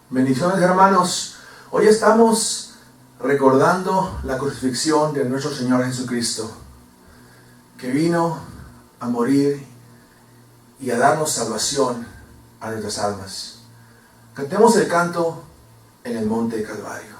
Bendiciones, hermanos. Hoy estamos recordando la crucifixión de nuestro Señor Jesucristo, que vino a morir y a darnos salvación a nuestras almas. Cantemos el canto en el monte Calvario.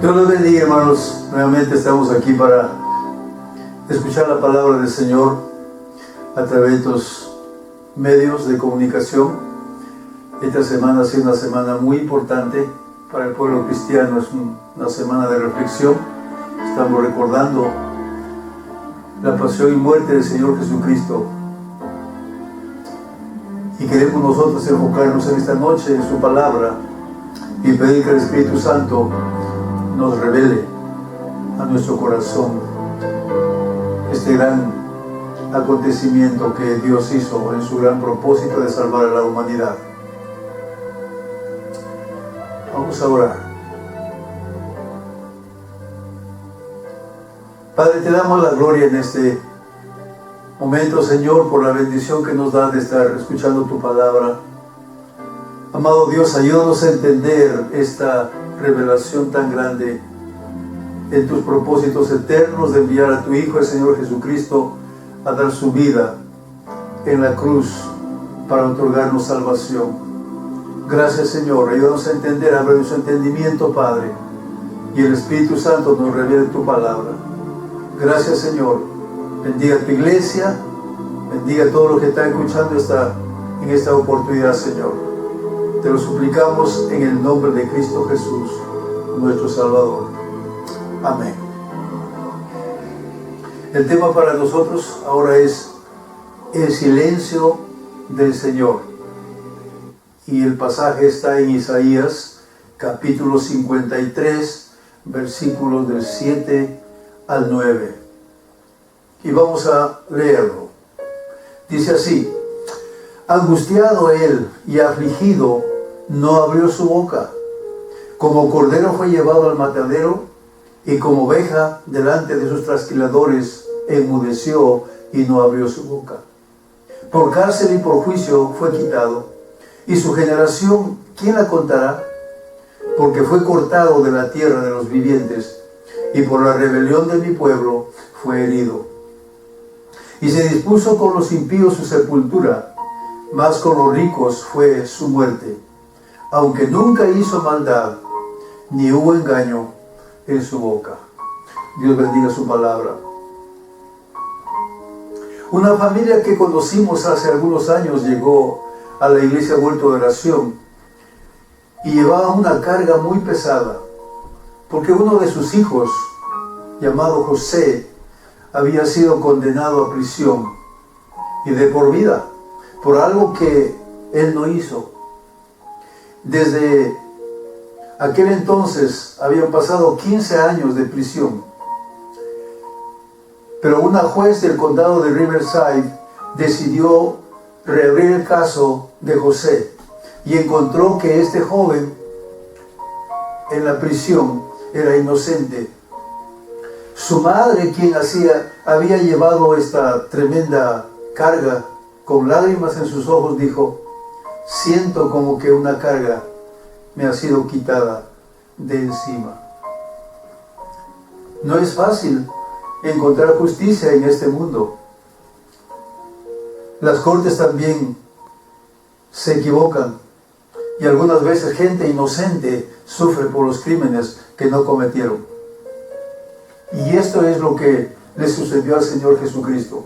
Dios los bendiga, hermanos. Nuevamente estamos aquí para escuchar la palabra del Señor a través de estos medios de comunicación. Esta semana ha sido una semana muy importante para el pueblo cristiano. Es una semana de reflexión. Estamos recordando la pasión y muerte del Señor Jesucristo. Y queremos nosotros enfocarnos en esta noche en su palabra y pedir que el Espíritu Santo nos revele a nuestro corazón este gran acontecimiento que Dios hizo en su gran propósito de salvar a la humanidad. Vamos a orar. Padre, te damos la gloria en este momento, Señor, por la bendición que nos da de estar escuchando tu palabra. Amado Dios, ayúdanos a entender esta revelación tan grande en tus propósitos eternos de enviar a tu Hijo, el Señor Jesucristo, a dar su vida en la cruz para otorgarnos salvación. Gracias, Señor. Ayúdanos a entender, abre nuestro entendimiento, Padre, y el Espíritu Santo nos revele tu palabra. Gracias, Señor. Bendiga tu iglesia, bendiga todo lo que está escuchando en esta oportunidad, Señor. Te lo suplicamos en el nombre de Cristo Jesús, nuestro Salvador. Amén. El tema para nosotros ahora es el silencio del Señor. Y el pasaje está en Isaías, capítulo 53, versículos del 7 al 9. Y vamos a leerlo. Dice así: angustiado él y afligido, no abrió su boca. Como cordero fue llevado al matadero, y como oveja delante de sus trasquiladores, enmudeció y no abrió su boca. Por cárcel y por juicio fue quitado. Y su generación, ¿quién la contará? Porque fue cortado de la tierra de los vivientes, y por la rebelión de mi pueblo fue herido. Y se dispuso con los impíos su sepultura, mas con los ricos fue su muerte, aunque nunca hizo maldad, ni hubo engaño en su boca. Dios bendiga su palabra. Una familia que conocimos hace algunos años llegó a la iglesia Vuelto de Oración y llevaba una carga muy pesada, porque uno de sus hijos, llamado José, había sido condenado a prisión y de por vida por algo que él no hizo. Desde aquel entonces habían pasado 15 años de prisión, pero una juez del condado de Riverside decidió reabrir el caso de José y encontró que este joven en la prisión era inocente. Su madre, quien había llevado esta tremenda carga, con lágrimas en sus ojos, dijo: siento como que una carga me ha sido quitada de encima. No es fácil encontrar justicia en este mundo. Las cortes también se equivocan y algunas veces gente inocente sufre por los crímenes que no cometieron. Y esto es lo que le sucedió al Señor Jesucristo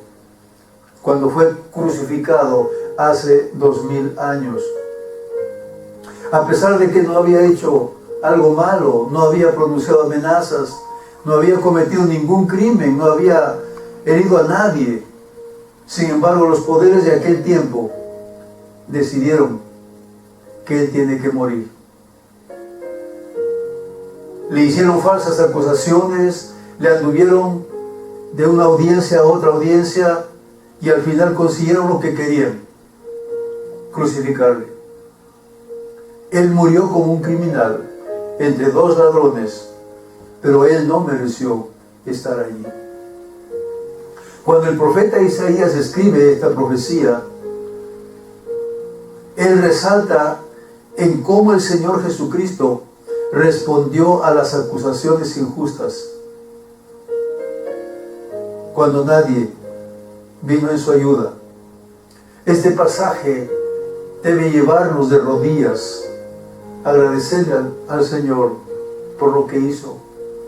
cuando fue crucificado hace 2000 años. A pesar de que no había hecho algo malo, no había pronunciado amenazas, no había cometido ningún crimen, no había herido a nadie. Sin embargo, los poderes de aquel tiempo decidieron que él tiene que morir. Le hicieron falsas acusaciones, le anduvieron de una audiencia a otra audiencia y al final consiguieron lo que querían: crucificarle. Él murió como un criminal entre dos ladrones, pero él no mereció estar allí. Cuando el profeta Isaías escribe esta profecía, él resalta en cómo el Señor Jesucristo respondió a las acusaciones injustas, cuando nadie vino en su ayuda. Este pasaje debe llevarnos de rodillas a agradecerle al Señor por lo que hizo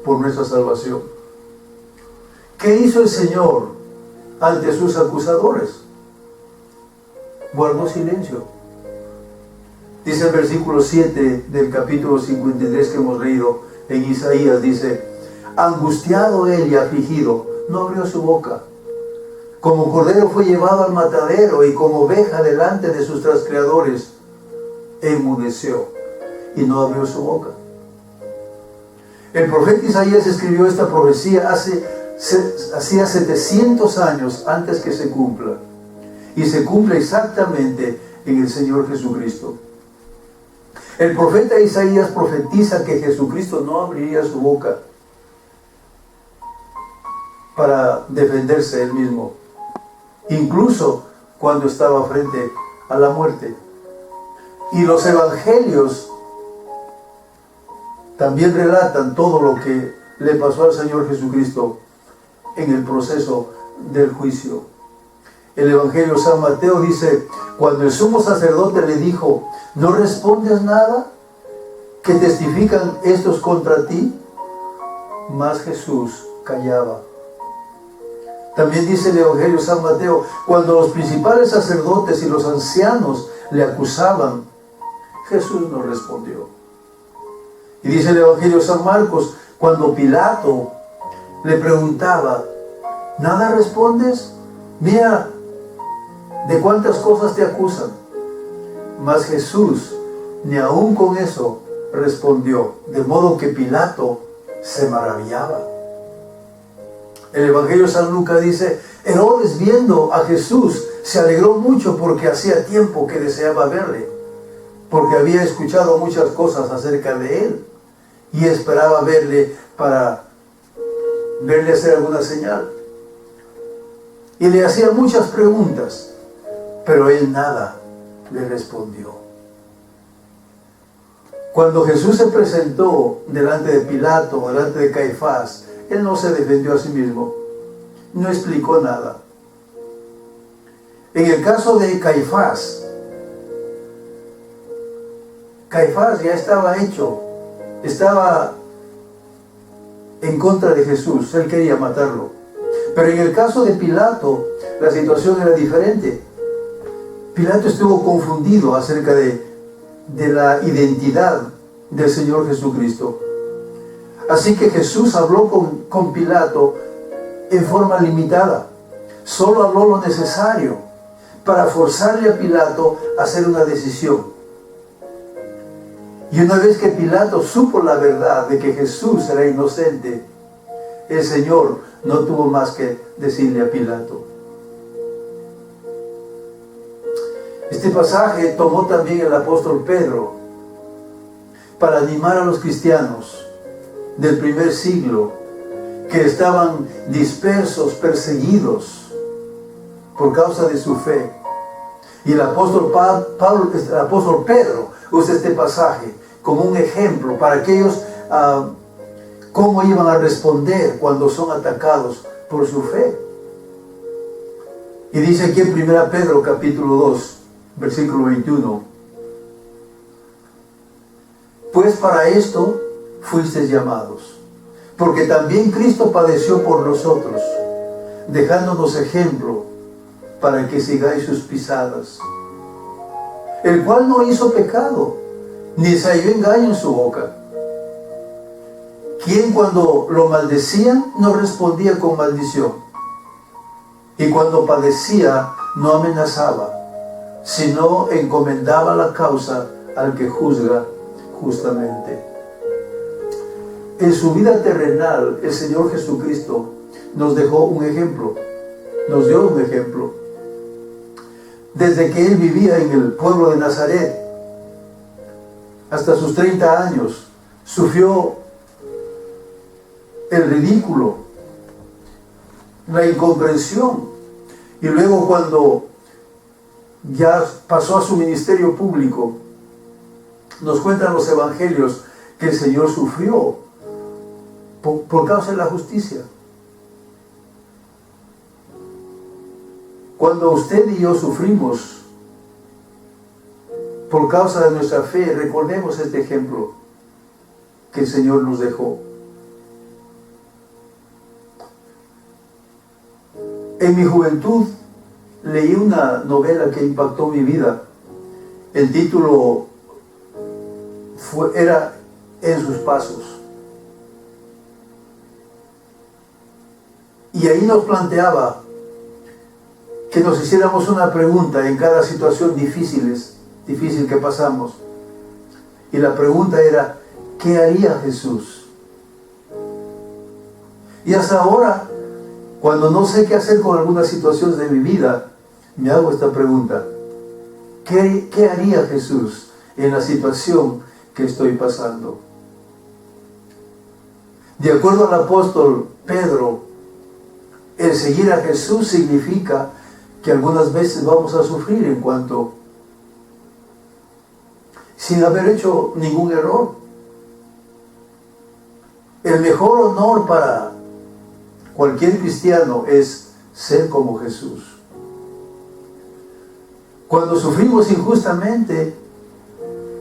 por nuestra salvación. ¿Qué hizo el Señor ante sus acusadores? Guardó silencio. Dice el versículo 7 del capítulo 53 que hemos leído en Isaías, dice: angustiado él y afligido, no abrió su boca. Como cordero fue llevado al matadero y como oveja delante de sus trascreadores, enmudeció y no abrió su boca. El profeta Isaías escribió esta profecía hacía 700 años antes que se cumpla. Y se cumple exactamente en el Señor Jesucristo. El profeta Isaías profetiza que Jesucristo no abriría su boca para defenderse él mismo, incluso cuando estaba frente a la muerte. Y los evangelios también relatan todo lo que le pasó al Señor Jesucristo en el proceso del juicio. El Evangelio de San Mateo dice, cuando el sumo sacerdote le dijo, ¿no respondes nada? ¿Que testifican estos contra ti? Mas Jesús callaba. También dice el Evangelio de San Mateo, cuando los principales sacerdotes y los ancianos le acusaban, Jesús no respondió. Y dice el Evangelio de San Marcos, cuando Pilato le preguntaba, ¿nada respondes? Mira, ¿de cuántas cosas te acusan? Mas Jesús ni aún con eso respondió, de modo que Pilato se maravillaba. El Evangelio de San Lucas dice, Herodes viendo a Jesús se alegró mucho porque hacía tiempo que deseaba verle, porque había escuchado muchas cosas acerca de él y esperaba verle para verle hacer alguna señal. Y le hacía muchas preguntas, pero él nada le respondió. Cuando Jesús se presentó delante de Pilato, delante de Caifás, él no se defendió a sí mismo, no explicó nada. En el caso de Caifás ya estaba hecho, estaba en contra de Jesús, él quería matarlo. Pero en el caso de Pilato, la situación era diferente. Pilato estuvo confundido acerca de la identidad del Señor Jesucristo. Así que Jesús habló con Pilato en forma limitada. Solo habló lo necesario para forzarle a Pilato a hacer una decisión. Y una vez que Pilato supo la verdad de que Jesús era inocente, el Señor no tuvo más que decirle a Pilato. Este pasaje tomó también el apóstol Pedro para animar a los cristianos del primer siglo que estaban dispersos, perseguidos por causa de su fe. Y el apóstol Pedro usa este pasaje como un ejemplo para aquellos cómo iban a responder cuando son atacados por su fe. Y dice aquí en 1 Pedro capítulo 2, versículo 21, pues para esto fuisteis llamados, porque también Cristo padeció por nosotros, dejándonos ejemplo para que sigáis sus pisadas, el cual no hizo pecado, ni se halló engaño en su boca, quien cuando lo maldecían no respondía con maldición, y cuando padecía no amenazaba, sino encomendaba la causa al que juzga justamente. En su vida terrenal, el Señor Jesucristo nos dejó un ejemplo, nos dio un ejemplo. Desde que Él vivía en el pueblo de Nazaret, hasta sus 30 años, sufrió el ridículo, la incomprensión, y luego cuando ya pasó a su ministerio público, nos cuentan los evangelios que el Señor sufrió por causa de la justicia. Cuando usted y yo sufrimos por causa de nuestra fe, recordemos este ejemplo que el Señor nos dejó. En mi juventud leí una novela que impactó mi vida. El título era En sus pasos. Y ahí nos planteaba que nos hiciéramos una pregunta en cada situación difícil que pasamos. Y la pregunta era, ¿qué haría Jesús? Y hasta ahora, cuando no sé qué hacer con algunas situaciones de mi vida, me hago esta pregunta. ¿Qué haría Jesús en la situación que estoy pasando? De acuerdo al apóstol Pedro, el seguir a Jesús significa que algunas veces vamos a sufrir sin haber hecho ningún error. El mejor honor para cualquier cristiano es ser como Jesús. Cuando sufrimos injustamente,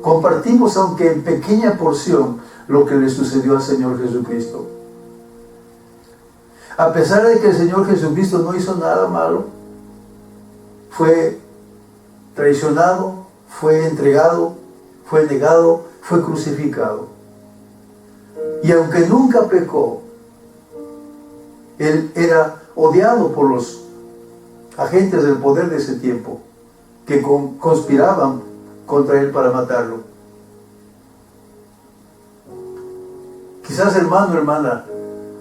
compartimos, aunque en pequeña porción, lo que le sucedió al Señor Jesucristo. A pesar de que el Señor Jesucristo no hizo nada malo, fue traicionado, fue entregado, fue negado, fue crucificado. Y aunque nunca pecó, Él era odiado por los agentes del poder de ese tiempo, que conspiraban contra Él para matarlo. Quizás, hermano, hermana,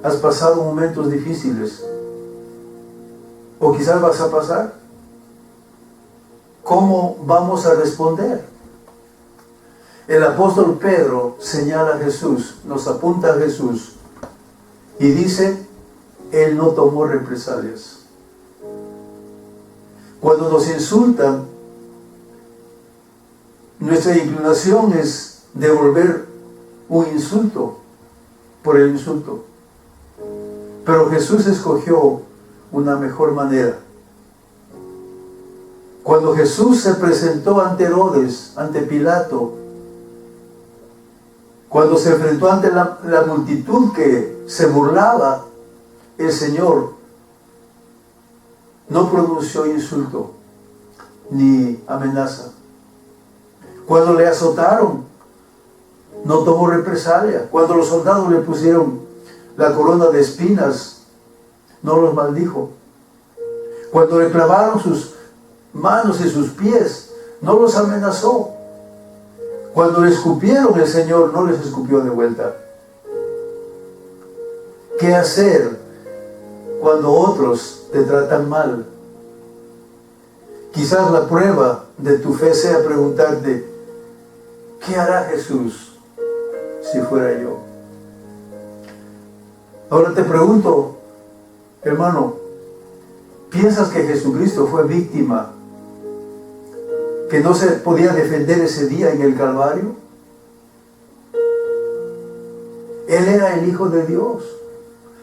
has pasado momentos difíciles, o quizás vas a pasar. ¿Cómo vamos a responder? El apóstol Pedro señala a Jesús, nos apunta a Jesús y dice, Él no tomó represalias. Cuando nos insultan, nuestra inclinación es devolver un insulto por el insulto. Pero Jesús escogió una mejor manera. Cuando Jesús se presentó ante Herodes, ante Pilato, cuando se enfrentó ante la multitud que se burlaba, el Señor no pronunció insulto ni amenaza. Cuando le azotaron, no tomó represalia. Cuando los soldados le pusieron la corona de espinas, no los maldijo. Cuando le clavaron sus manos y sus pies, no los amenazó. Cuando le escupieron, el Señor no les escupió de vuelta. ¿Qué hacer cuando otros te tratan mal? Quizás la prueba de tu fe sea preguntarte, ¿qué hará Jesús si fuera yo? Ahora te pregunto, hermano, ¿piensas que Jesucristo fue víctima, que no se podía defender ese día en el Calvario? Él era el Hijo de Dios.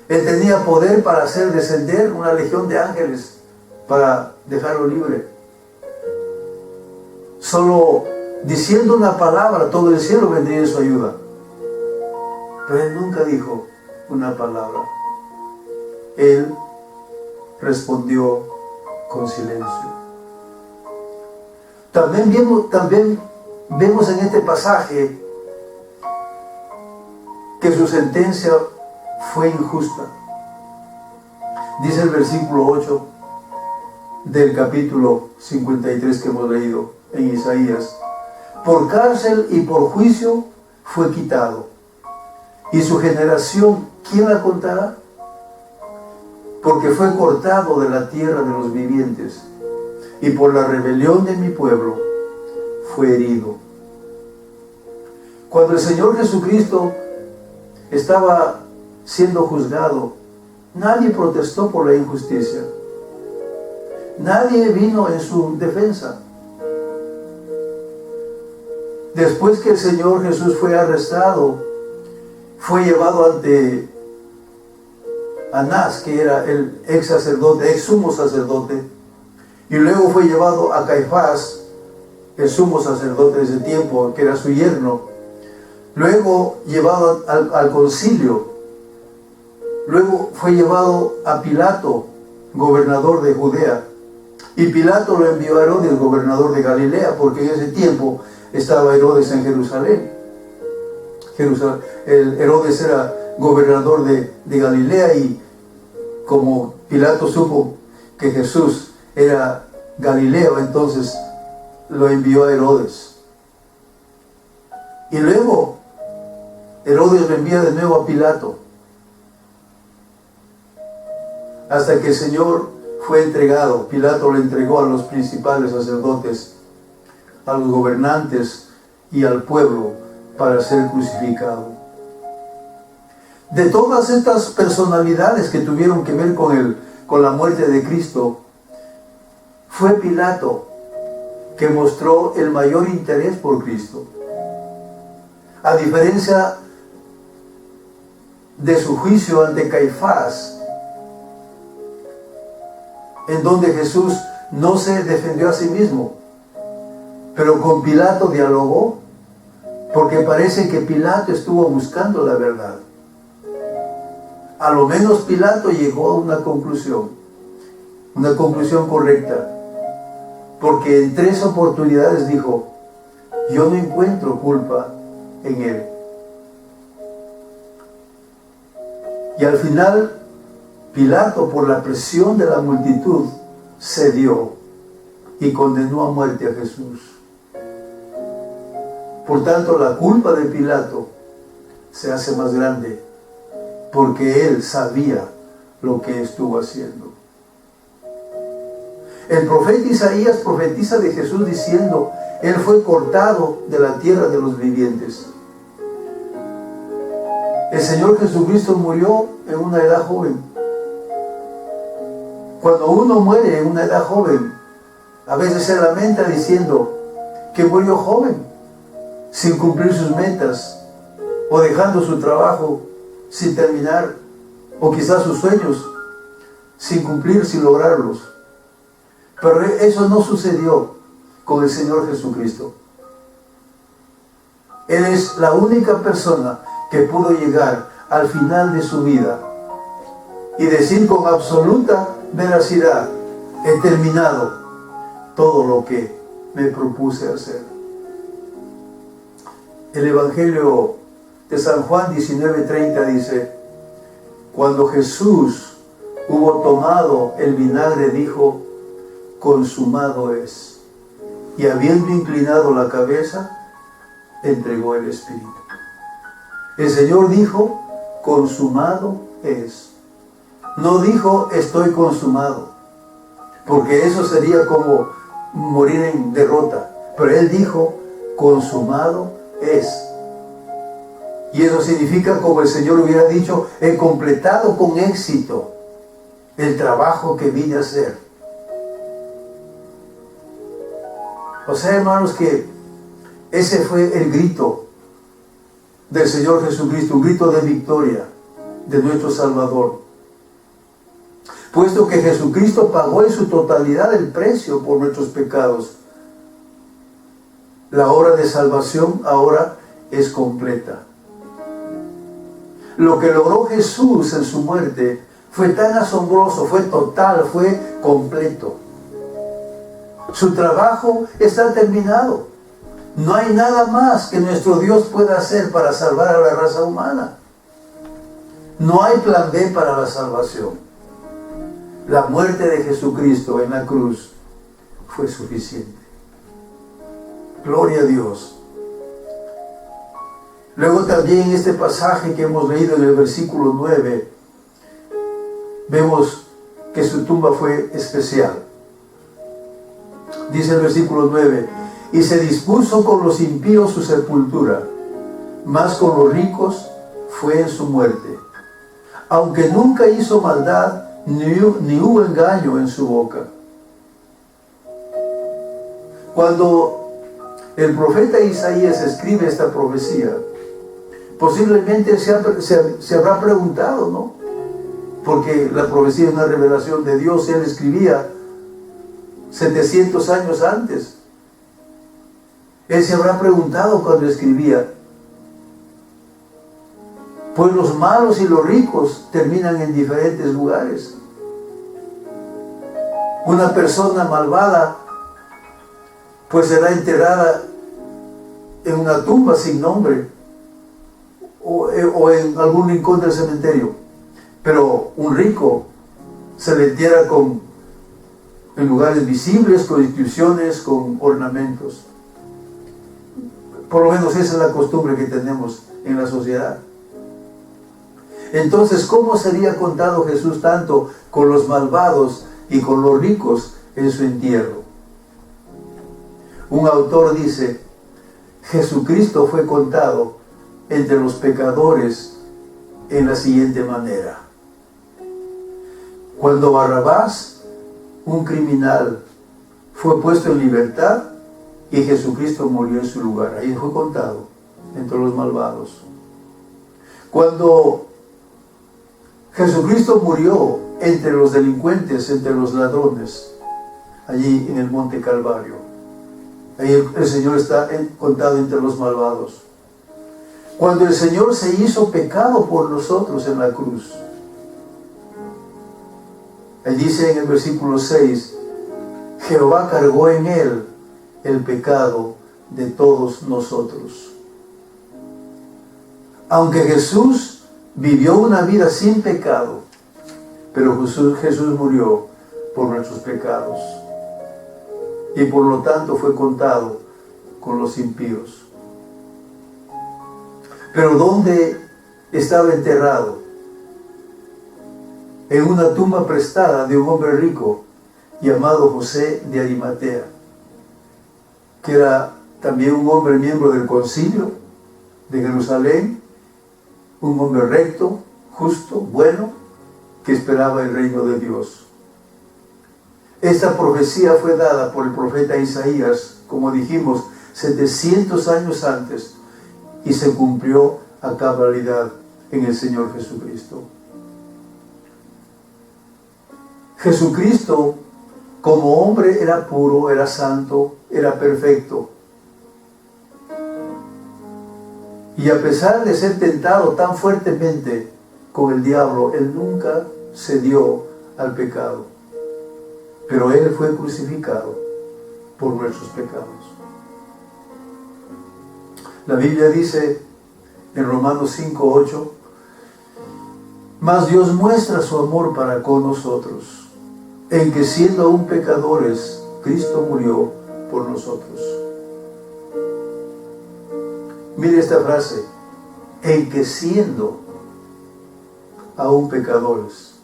Él tenía poder para hacer descender una legión de ángeles para dejarlo libre. Solo diciendo una palabra, todo el cielo vendría en su ayuda. Pero Él nunca dijo una palabra. Él respondió con silencio. También vemos en este pasaje que su sentencia fue injusta. Dice el versículo 8 del capítulo 53 que hemos leído en Isaías: por cárcel y por juicio fue quitado, y su generación, ¿quién la contará? Porque fue cortado de la tierra de los vivientes, y por la rebelión de mi pueblo fue herido. Cuando el Señor Jesucristo estaba siendo juzgado, nadie protestó por la injusticia. Nadie vino en su defensa. Después que el Señor Jesús fue arrestado, fue llevado ante Anás, que era el ex sacerdote, ex sumo sacerdote, y luego fue llevado a Caifás, el sumo sacerdote de ese tiempo, que era su yerno, luego llevado al concilio, luego fue llevado a Pilato, gobernador de Judea, y Pilato lo envió a Herodes, gobernador de Galilea, porque en ese tiempo estaba Herodes en Jerusalén. Herodes era gobernador de Galilea, y como Pilato supo que Jesús era Galileo, entonces lo envió a Herodes. Y luego Herodes lo envía de nuevo a Pilato, hasta que el Señor fue entregado. Pilato lo entregó a los principales sacerdotes, a los gobernantes y al pueblo para ser crucificado. De todas estas personalidades que tuvieron que ver con la muerte de Cristo, fue Pilato que mostró el mayor interés por Cristo. A diferencia de su juicio ante Caifás, en donde Jesús no se defendió a sí mismo, pero con Pilato dialogó, porque parece que Pilato estuvo buscando la verdad. A lo menos Pilato llegó a una conclusión correcta, porque en 3 oportunidades dijo: yo no encuentro culpa en él. Y al final, Pilato, por la presión de la multitud, cedió y condenó a muerte a Jesús. Por tanto, la culpa de Pilato se hace más grande, porque él sabía lo que estuvo haciendo. El profeta Isaías profetiza de Jesús diciendo: él fue cortado de la tierra de los vivientes. El Señor Jesucristo murió en una edad joven. Cuando uno muere en una edad joven, a veces se lamenta diciendo que murió joven, sin cumplir sus metas, o dejando su trabajo sin terminar, o quizás sus sueños sin cumplir, sin lograrlos. Pero eso no sucedió con el Señor Jesucristo. Él es la única persona que pudo llegar al final de su vida y decir con absoluta veracidad: he terminado todo lo que me propuse hacer. El Evangelio de San Juan 19:30 dice: cuando Jesús hubo tomado el vinagre, dijo: consumado es. Y habiendo inclinado la cabeza, entregó el Espíritu. El Señor dijo: consumado es. No dijo: estoy consumado, porque eso sería como morir en derrota. Pero Él dijo: consumado es. Y eso significa, como el Señor hubiera dicho: he completado con éxito el trabajo que vine a hacer. O sea, hermanos, que ese fue el grito del Señor Jesucristo, un grito de victoria de nuestro Salvador. Puesto que Jesucristo pagó en su totalidad el precio por nuestros pecados, la obra de salvación ahora es completa. Lo que logró Jesús en su muerte fue tan asombroso, fue total, fue completo. Su trabajo está terminado. No hay nada más que nuestro Dios pueda hacer para salvar a la raza humana. No hay plan B para la salvación. La muerte de Jesucristo en la cruz fue suficiente. Gloria a Dios. Luego también en este pasaje que hemos leído en el versículo 9, vemos que su tumba fue especial. Dice el versículo 9: y se dispuso con los impíos su sepultura, mas con los ricos fue en su muerte. Aunque nunca hizo maldad, ni hubo engaño en su boca. Cuando el profeta Isaías escribe esta profecía, posiblemente se habrá preguntado, ¿no? Porque la profecía es una revelación de Dios. Él escribía 700 años antes. Él se habrá preguntado cuando escribía: pues los malos y los ricos terminan en diferentes lugares. Una persona malvada pues será enterrada en una tumba sin nombre o en algún rincón del cementerio. Pero un rico se le entierra en lugares visibles, con inscripciones, con ornamentos. Por lo menos esa es la costumbre que tenemos en la sociedad. Entonces, ¿cómo sería contado Jesús tanto con los malvados y con los ricos en su entierro? Un autor dice: Jesucristo fue contado entre los pecadores en la siguiente manera. Cuando Barrabás, un criminal, fue puesto en libertad y Jesucristo murió en su lugar, ahí fue contado entre los malvados. Cuando Jesucristo murió entre los delincuentes, entre los ladrones, allí en el monte Calvario, ahí el Señor está contado entre los malvados. Cuando el Señor se hizo pecado por nosotros en la cruz, Él dice en el versículo 6, Jehová cargó en Él el pecado de todos nosotros. Aunque Jesús vivió una vida sin pecado, pero Jesús murió por nuestros pecados y por lo tanto fue contado con los impíos. Pero ¿dónde estaba enterrado? En una tumba prestada de un hombre rico llamado José de Arimatea, que era también un hombre miembro del concilio de Jerusalén, un hombre recto, justo, bueno, que esperaba el reino de Dios. Esta profecía fue dada por el profeta Isaías, como dijimos, 700 años antes, y se cumplió a cabalidad en el Señor Jesucristo. Jesucristo, como hombre, era puro, era santo, era perfecto. Y a pesar de ser tentado tan fuertemente con el diablo, Él nunca cedió al pecado. Pero Él fue crucificado por nuestros pecados. La Biblia dice en Romanos 5:8, mas Dios muestra su amor para con nosotros, en que siendo aún pecadores, Cristo murió por nosotros. Mire esta frase, en que siendo aún pecadores,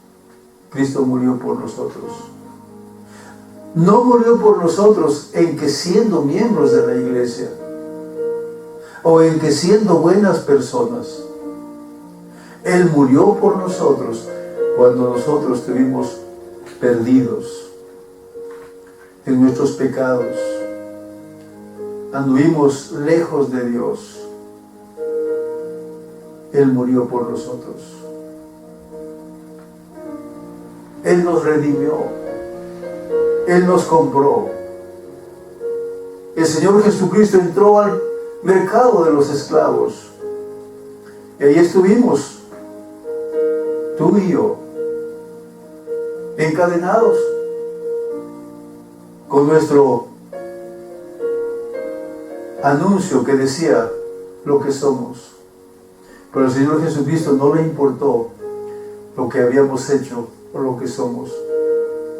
Cristo murió por nosotros. No murió por nosotros en que siendo miembros de la iglesia, o en que siendo buenas personas. Él murió por nosotros cuando nosotros estuvimos perdidos en nuestros pecados, anduvimos lejos de Dios. Él murió por nosotros. Él nos redimió. Él nos compró. El Señor Jesucristo entró al mercado de los esclavos. Y ahí estuvimos, tú y yo, encadenados con nuestro anuncio que decía lo que somos. Pero al Señor Jesucristo no le importó lo que habíamos hecho o lo que somos.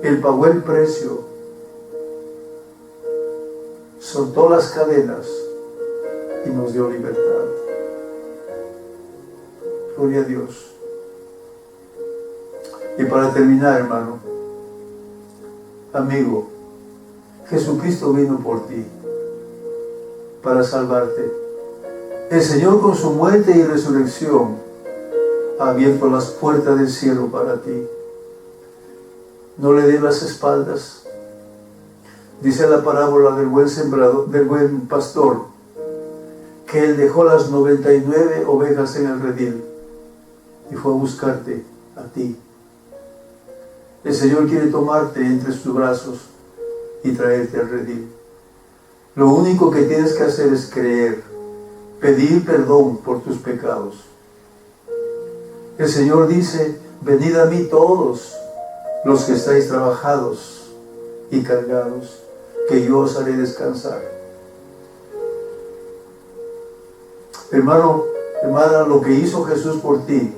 Él pagó el precio, soltó las cadenas y nos dio libertad. Gloria a Dios. Y para terminar, hermano, amigo, Jesucristo vino por ti para salvarte. El Señor con su muerte y resurrección ha abierto las puertas del cielo para ti. No le des las espaldas. Dice la parábola del buen sembrador, del buen pastor, que él dejó las 99 ovejas en el redil y fue a buscarte a ti. El Señor quiere tomarte entre sus brazos y traerte al redil. Lo único que tienes que hacer es creer, pedir perdón por tus pecados. El Señor dice, venid a mí todos los que estáis trabajados y cargados, que yo os haré descansar. Hermano, hermana, lo que hizo Jesús por ti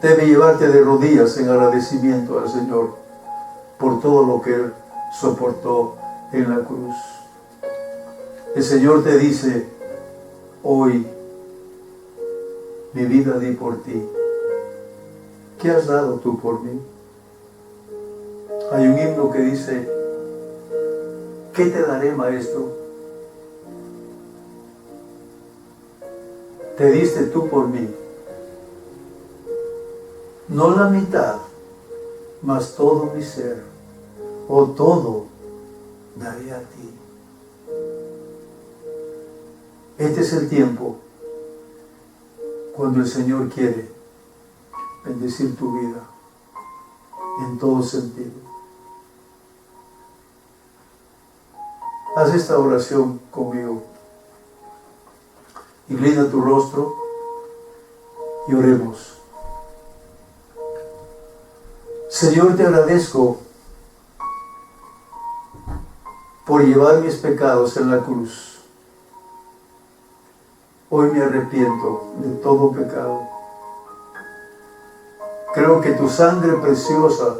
debe llevarte de rodillas en agradecimiento al Señor. por todo lo que Él soportó en la cruz. El Señor te dice, hoy mi vida di por ti. ¿Qué has dado tú por mí? Hay un himno que dice, ¿qué te daré, Maestro? Te diste tú por mí. No la mitad, mas todo mi ser, o todo daré a ti. Este es el tiempo cuando el Señor quiere bendecir tu vida en todo sentido. Haz esta oración conmigo. Inclina tu rostro y oremos. Señor, te agradezco por llevar mis pecados en la cruz. Hoy me arrepiento de todo pecado. Creo que tu sangre preciosa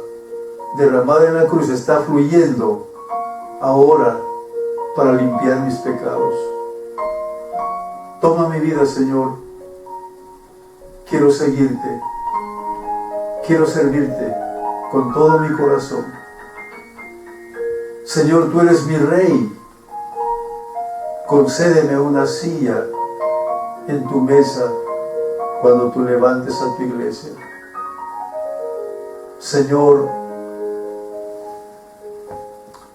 derramada en la cruz está fluyendo ahora para limpiar mis pecados. Toma mi vida, Señor. Quiero seguirte. Quiero servirte con todo mi corazón. Señor, tú eres mi Rey. Concédeme una silla en tu mesa cuando tú levantes a tu iglesia. Señor,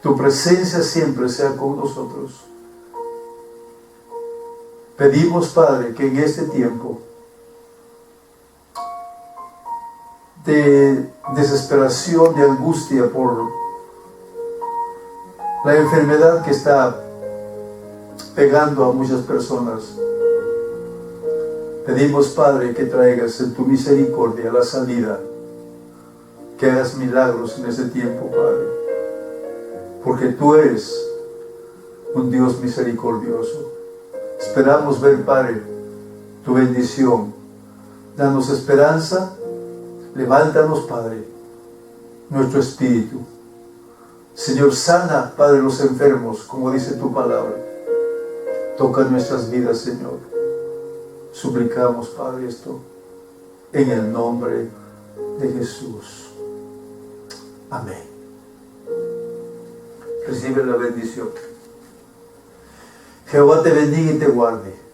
tu presencia siempre sea con nosotros. Pedimos, Padre, que en este tiempo de desesperación, de angustia por la enfermedad que está pegando a muchas personas, pedimos, Padre, que traigas en tu misericordia la salida, que hagas milagros en ese tiempo, Padre, porque tú eres un Dios misericordioso. Esperamos ver, Padre, tu bendición. Danos esperanza. Levántanos, Padre, nuestro espíritu. Señor, sana, Padre, los enfermos, como dice tu palabra. Toca nuestras vidas, Señor. Suplicamos, Padre, esto en el nombre de Jesús. Amén. Recibe la bendición. Jehová te bendiga y te guarde.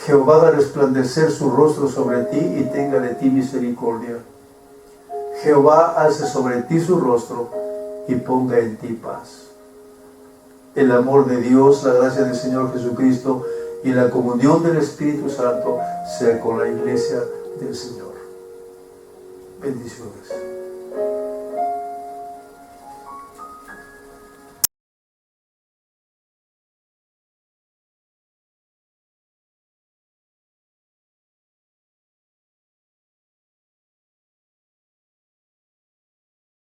Jehová haga resplandecer su rostro sobre ti y tenga de ti misericordia. Jehová alce sobre ti su rostro y ponga en ti paz. El amor de Dios, la gracia del Señor Jesucristo y la comunión del Espíritu Santo sea con la iglesia del Señor. Bendiciones.